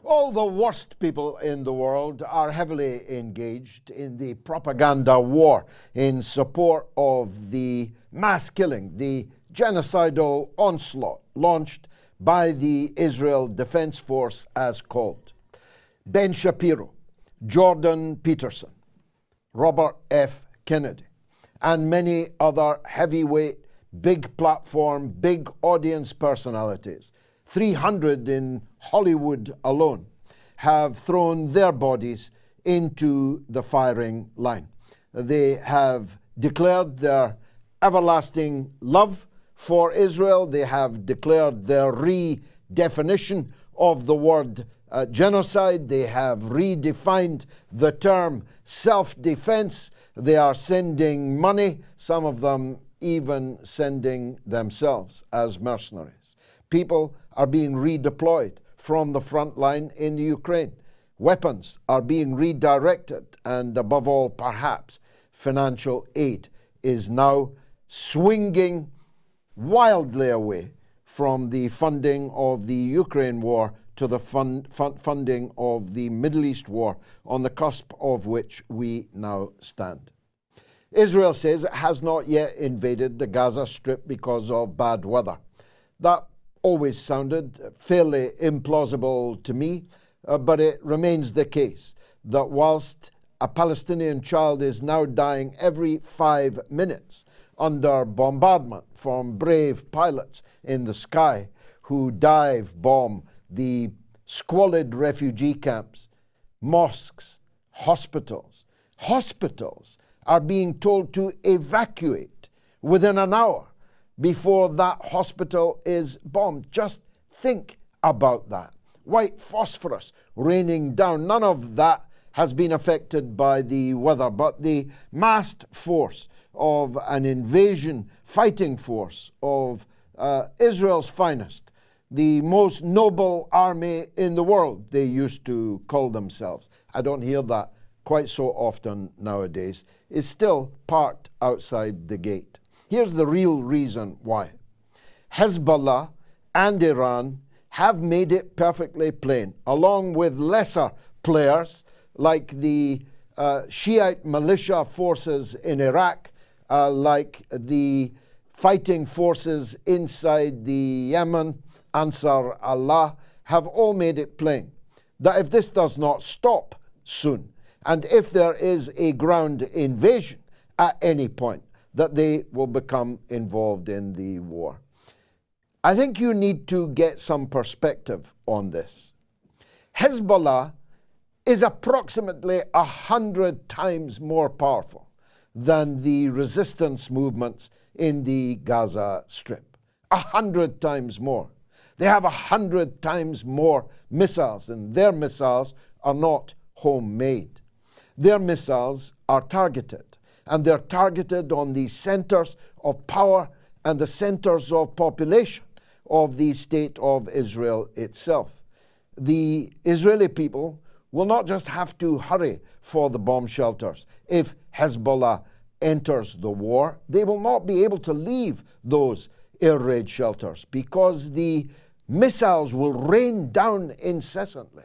All the worst people in the world are heavily engaged in the propaganda war in support of the mass killing, the genocidal onslaught launched by the Israel Defense Force as called. Ben Shapiro, Jordan Peterson, Robert F. Kennedy, and many other heavyweight, big platform, big audience personalities, 300 in Hollywood alone, have thrown their bodies into the firing line. They have declared their everlasting love for Israel. They have declared their redefinition of the word genocide. They have redefined the term self-defense. They are sending money, some of them even sending themselves as mercenaries. People are being redeployed from the front line in the Ukraine. Weapons are being redirected, and above all, perhaps, financial aid is now swinging wildly away from the funding of the Ukraine war to the funding of the Middle East war, on the cusp of which we now stand. Israel says it has not yet invaded the Gaza Strip because of bad weather. That always sounded fairly implausible to me, but it remains the case that whilst a Palestinian child is now dying every 5 minutes under bombardment from brave pilots in the sky who dive bomb the squalid refugee camps, mosques, hospitals are being told to evacuate within an hour before that hospital is bombed. Just think about that. White phosphorus raining down. None of that has been affected by the weather, but the massed force of an invasion fighting force of Israel's finest, the most noble army in the world, they used to call themselves. I don't hear that quite so often nowadays, is still parked outside the gate. Here's the real reason why. Hezbollah and Iran have made it perfectly plain, along with lesser players like the Shiite militia forces in Iraq, like the fighting forces inside the Yemen, Ansar Allah, have all made it plain that if this does not stop soon, and if there is a ground invasion at any point, that they will become involved in the war. I think you need to get some perspective on this. Hezbollah is approximately 100 times more powerful than the resistance movements in the Gaza Strip. 100 times more. They have 100 times more missiles, and their missiles are not homemade. Their missiles are targeted, and they're targeted on the centers of power and the centers of population of the state of Israel itself. The Israeli people will not just have to hurry for the bomb shelters. If Hezbollah enters the war, they will not be able to leave those air raid shelters because the missiles will rain down incessantly.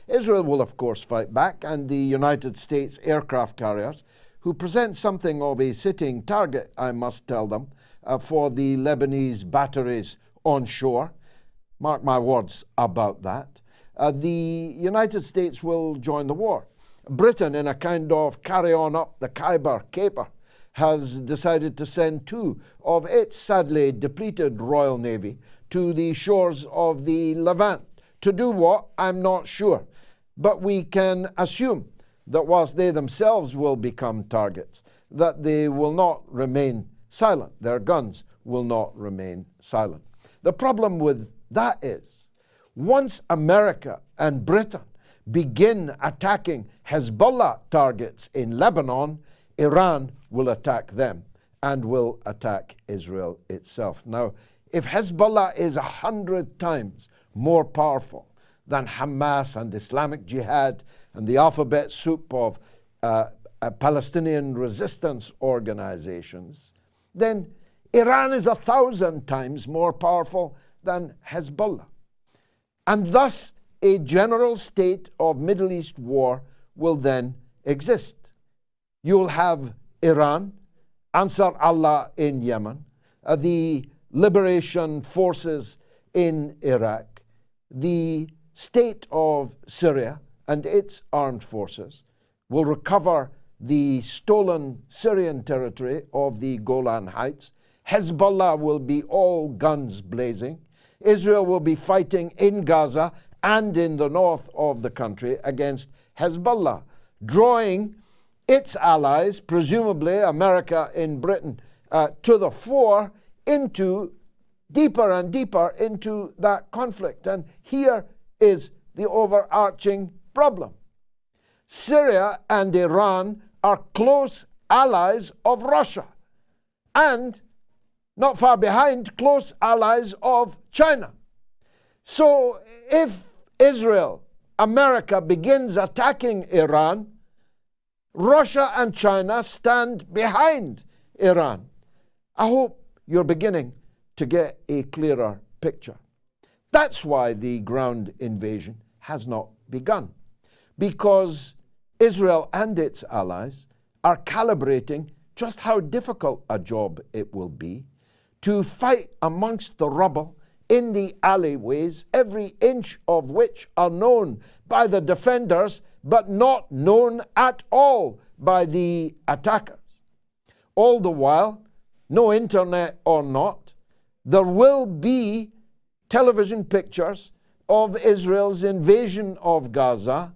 Israel will, of course, fight back, and the United States aircraft carriers, who present something of a sitting target, I must tell them, for the Lebanese batteries on shore. Mark my words about that. The United States will join the war. Britain, in a kind of carry on up the Khyber caper, has decided to send 2 of its sadly depleted Royal Navy to the shores of the Levant. To do what? I'm not sure. But we can assume that whilst they themselves will become targets, that they will not remain silent. Their guns will not remain silent. The problem with that is, once America and Britain begin attacking Hezbollah targets in Lebanon, Iran will attack them and will attack Israel itself. Now, if Hezbollah is 100 times more powerful than Hamas and Islamic Jihad and the alphabet soup of Palestinian resistance organizations, then Iran is 1,000 times more powerful than Hezbollah. And thus, a general state of Middle East war will then exist. You'll have Iran, Ansar Allah in Yemen, the liberation forces in Iraq, the state of Syria and its armed forces will recover the stolen Syrian territory of the Golan Heights. Hezbollah will be all guns blazing. Israel will be fighting in Gaza and in the north of the country against Hezbollah, drawing its allies, presumably America and Britain, to the fore into deeper and deeper into that conflict. And here is the overarching problem. Syria and Iran are close allies of Russia and, not far behind, close allies of China. So if Israel, America begins attacking Iran, Russia and China stand behind Iran. I hope you're beginning to get a clearer picture. That's why the ground invasion has not begun, because Israel and its allies are calibrating just how difficult a job it will be to fight amongst the rubble in the alleyways, every inch of which are known by the defenders but not known at all by the attackers. All the while, no internet or not, there will be television pictures of Israel's invasion of Gaza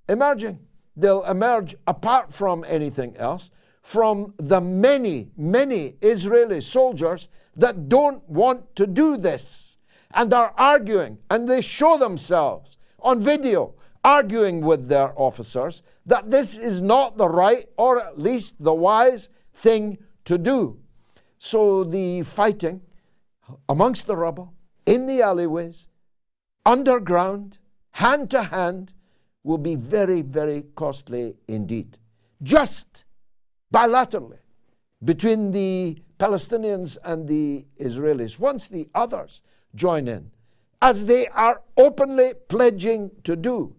emerging. They'll emerge, apart from anything else, from the many, many Israeli soldiers that don't want to do this and are arguing, and they show themselves on video arguing with their officers that this is not the right, or at least the wise thing to do. So the fighting amongst the rubble, in the alleyways, underground, hand to hand, will be very, very costly indeed. Just bilaterally between the Palestinians and the Israelis, once the others join in, as they are openly pledging to do,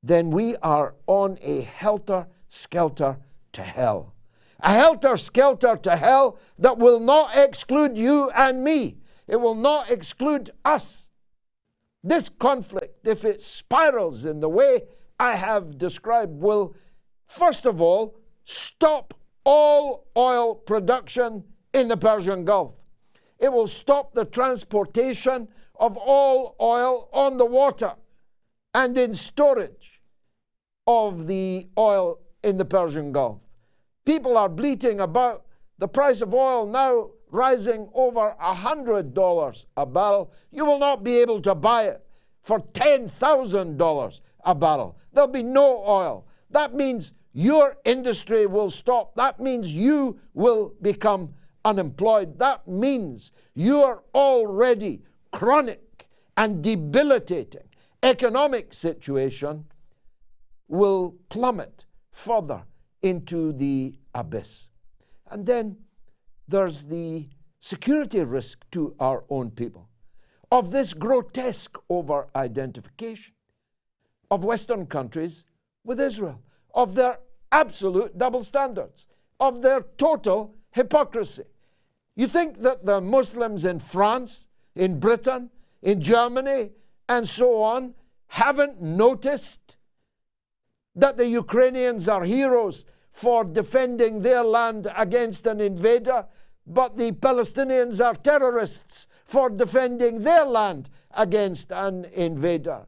then we are on a helter-skelter to hell. A helter-skelter to hell that will not exclude you and me. It will not exclude us. This conflict, if it spirals in the way I have described, will, first of all, stop all oil production in the Persian Gulf. It will stop the transportation of all oil on the water and in storage of the oil in the Persian Gulf. People are bleating about the price of oil now rising over $100 a barrel. You will not be able to buy it for $10,000 a barrel. There'll be no oil. That means your industry will stop. That means you will become unemployed. That means your already chronic and debilitating economic situation will plummet further into the abyss. And then there's the security risk to our own people of this grotesque over-identification of Western countries with Israel, of their absolute double standards, of their total hypocrisy. You think that the Muslims in France, in Britain, in Germany, and so on, haven't noticed that the Ukrainians are heroes for defending their land against an invader, but the Palestinians are terrorists for defending their land against an invader?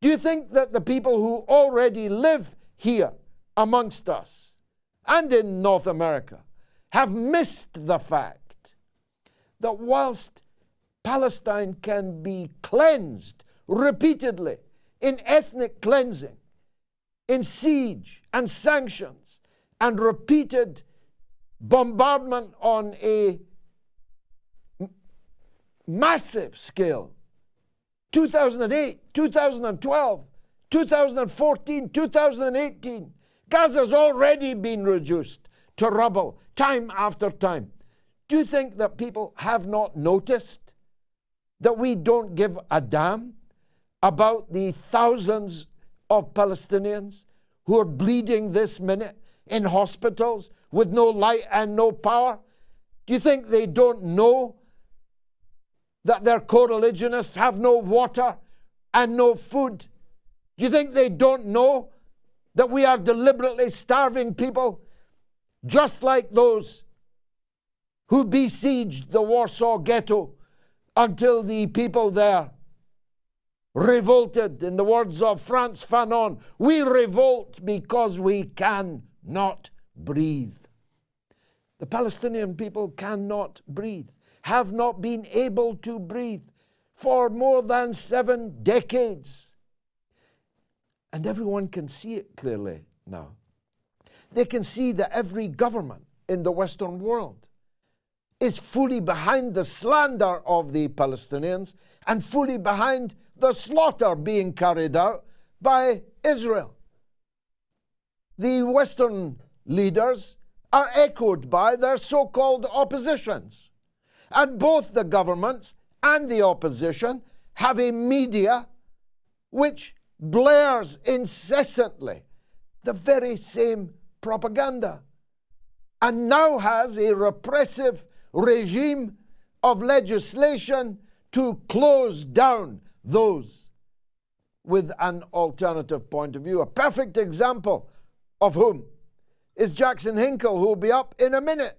Do you think that the people who already live here amongst us and in North America have missed the fact that whilst Palestine can be cleansed repeatedly in ethnic cleansing, in siege and sanctions and repeated bombardment on a massive scale, 2008, 2012, 2014, 2018, Gaza's already been reduced to rubble time after time. Do you think that people have not noticed that we don't give a damn about the thousands of Palestinians who are bleeding this minute in hospitals with no light and no power? Do you think they don't know that their co-religionists have no water and no food? Do you think they don't know that we are deliberately starving people, just like those who besieged the Warsaw Ghetto until the people there revolted? In the words of Frantz Fanon, we revolt because we cannot breathe. The Palestinian people cannot breathe, have not been able to breathe for more than 7 decades. And everyone can see it clearly now. They can see that every government in the Western world is fully behind the slander of the Palestinians and fully behind the slaughter being carried out by Israel. The Western leaders are echoed by their so-called oppositions. And both the governments and the opposition have a media which blares incessantly the very same propaganda, and now has a repressive regime of legislation to close down those with an alternative point of view. A perfect example of whom is Jackson Hinkle, who will be up in a minute.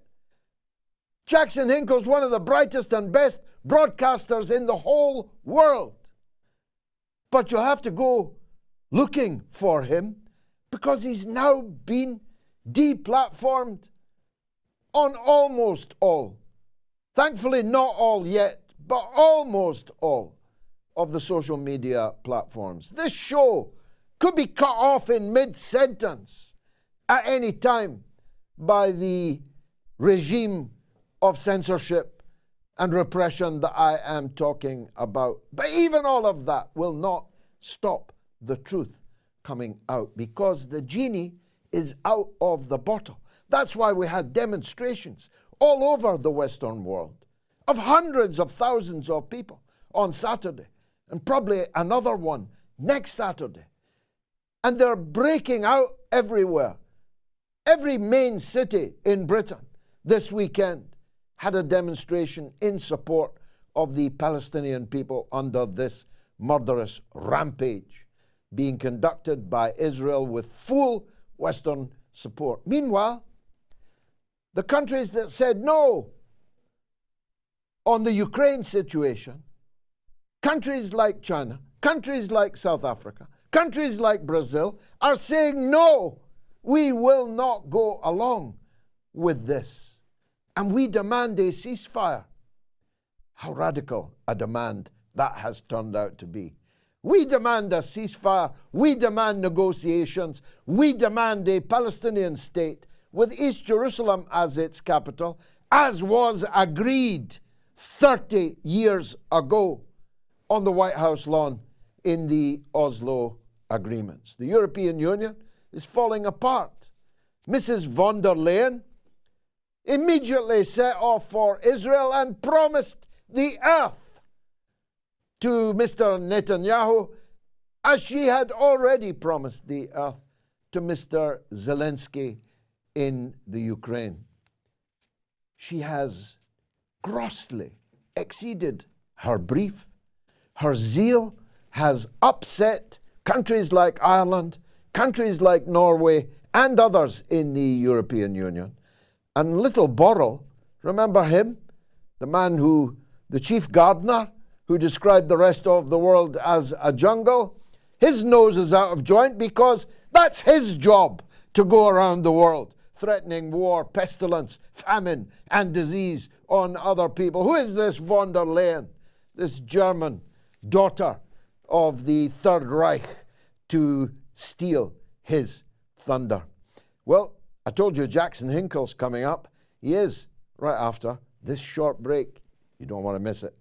Jackson Hinkle's one of the brightest and best broadcasters in the whole world. But you'll have to go looking for him because he's now been deplatformed on almost all, thankfully not all yet, but almost all of the social media platforms. This show could be cut off in mid-sentence at any time by the regime of censorship and repression that I am talking about. But even all of that will not stop the truth coming out, because the genie is out of the bottle. That's why we had demonstrations all over the Western world of hundreds of thousands of people on Saturday, and probably another one next Saturday. And they're breaking out everywhere. Every main city in Britain this weekend had a demonstration in support of the Palestinian people under this murderous rampage being conducted by Israel with full Western support. Meanwhile, the countries that said no on the Ukraine situation, countries like China, countries like South Africa, countries like Brazil, are saying no, we will not go along with this. And we demand a ceasefire. How radical a demand that has turned out to be. We demand a ceasefire. We demand negotiations. We demand a Palestinian state with East Jerusalem as its capital, as was agreed 30 years ago on the White House lawn in the Oslo agreements. The European Union is falling apart. Mrs. von der Leyen immediately set off for Israel and promised the earth to Mr. Netanyahu, as she had already promised the earth to Mr. Zelensky in the Ukraine. She has grossly exceeded her brief. Her zeal has upset countries like Ireland, countries like Norway, and others in the European Union. And little Borrell, remember him? The man who, the chief gardener, who described the rest of the world as a jungle. His nose is out of joint because that's his job, to go around the world threatening war, pestilence, famine, and disease on other people. Who is this von der Leyen, this German daughter of the Third Reich, to steal his thunder? Well, I told you Jackson Hinkle's coming up. He is right after this short break. You don't want to miss it.